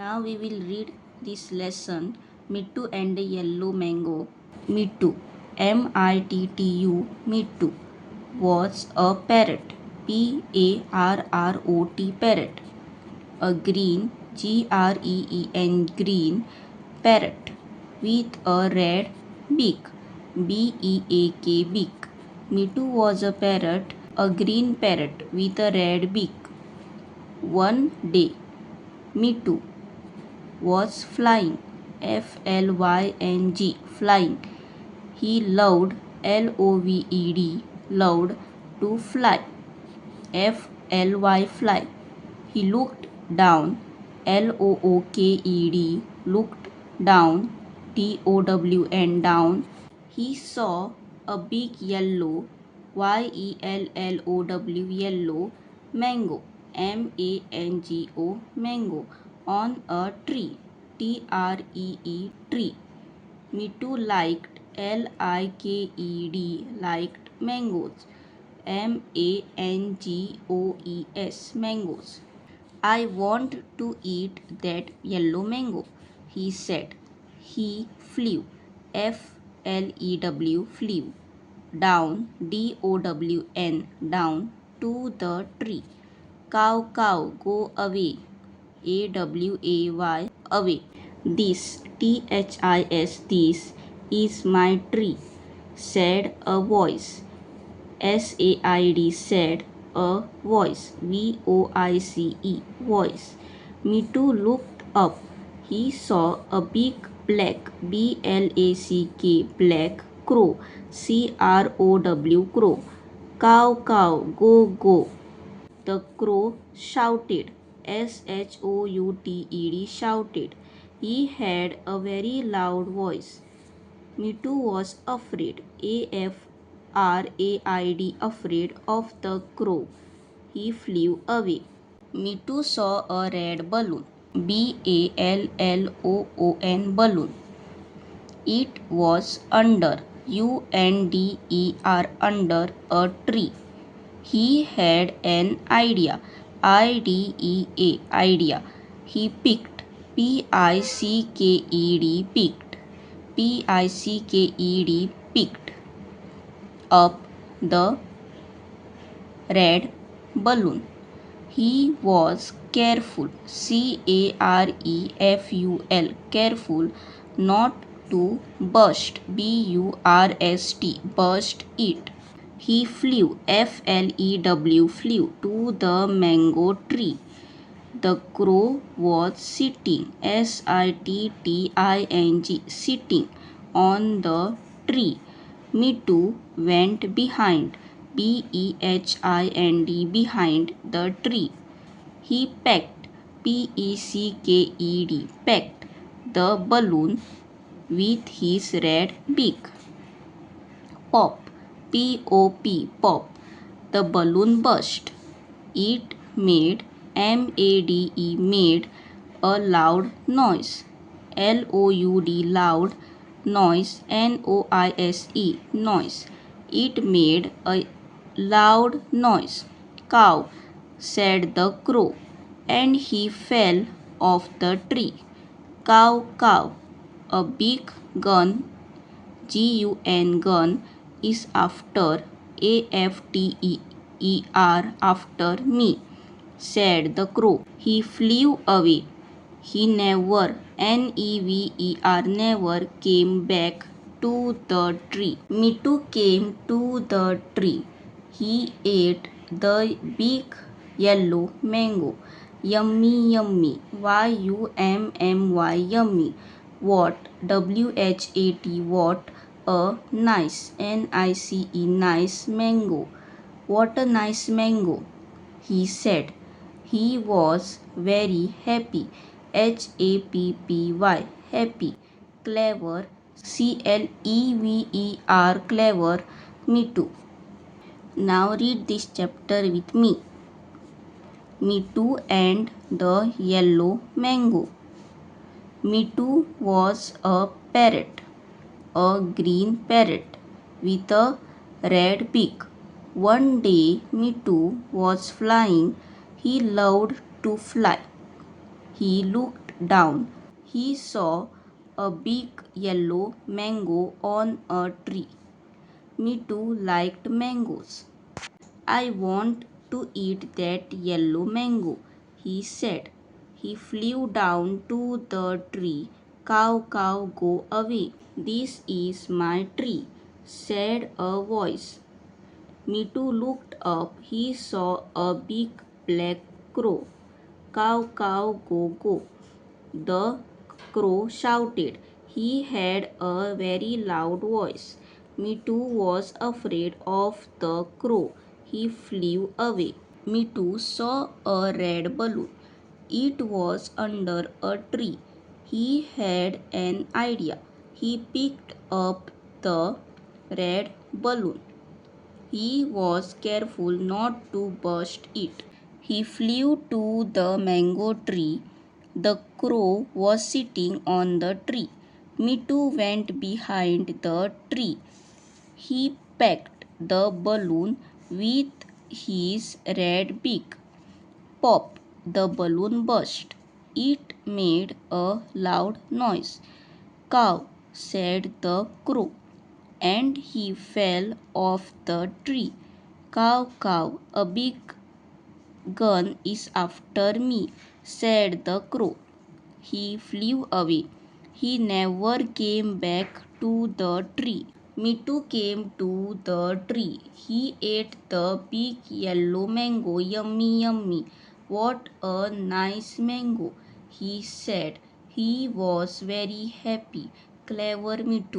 Now we will read this lesson Mittu and the Yellow Mango. Mittu, Mittu, Mittu was a parrot, Parrot, parrot, a green parrot with a red beak, beak. Mittu was a parrot, a green parrot with a red beak. One day, Mittu was flying, flying. He loved, loved to fly, fly. He looked down, looked down, down. He saw a big yellow, yellow mango, mango on a tree, tree. Mittu liked, liked mangoes, mangoes. I want to eat that yellow mango, he said. He flew, flew, down, down to the tree. Cow, go away, away. This, this is my tree, said a voice. Said a voice, voice. Mittu looked up. He saw a big black, black crow, crow. Cow, go. The crow shouted, shouted. He had a very loud voice. Mittu was afraid, afraid of the crow. He flew away. Mittu saw a red balloon, balloon. It was under, under a tree. He had an idea, idea. He picked, picked up the red balloon. He was careful, careful not to burst, burst it. He flew, flew to the mango tree. The crow was sitting, sitting on the tree. Mittu went behind, behind the tree. He pecked, pecked the balloon with his red beak. Pop, pop. The balloon burst. It made, made a loud noise. Loud noise, noise. It made a loud noise. Cow, said the crow, and he fell off the tree. Cow. A big gun, gun, is after, after me, said the crow. He flew away. He never, never came back to the tree. Mittu came to the tree. He ate the big yellow mango. Yummy, yummy. What, what a nice, nice mango. What a nice mango, he said. He was very happy, happy. Clever, clever, Mittu. Now read this chapter with me. Mittu and the Yellow Mango. Mittu was a parrot, a green parrot with a red beak. One day Mittu was flying. He loved to fly. He looked down, he saw a big yellow mango on a tree. Mitu liked mangoes. I want to eat that yellow mango, he said. He flew down to the tree. Cow, cow, go away. This is my tree, said a voice. Mitu looked up. He saw a big black crow. Cow, cow, go, go. The crow shouted. He had a very loud voice. Mitu was afraid of the crow. He flew away. Mitu saw a red balloon. It was under a tree. He had an idea. He picked up the red balloon. He was careful not to burst it. He flew to the mango tree. The crow was sitting on the tree. Mitu went behind the tree. He pecked the balloon with his red beak. Pop! The balloon burst. It made a loud noise. Cow, said the crow, and he fell off the tree. Cow, cow, a big gun is after me, said the crow. He flew away. He never came back to the tree. Mitu came to the tree. He ate the big yellow mango. Yummy, yummy. What a nice mango, he said. He was very happy. Clever Mitu.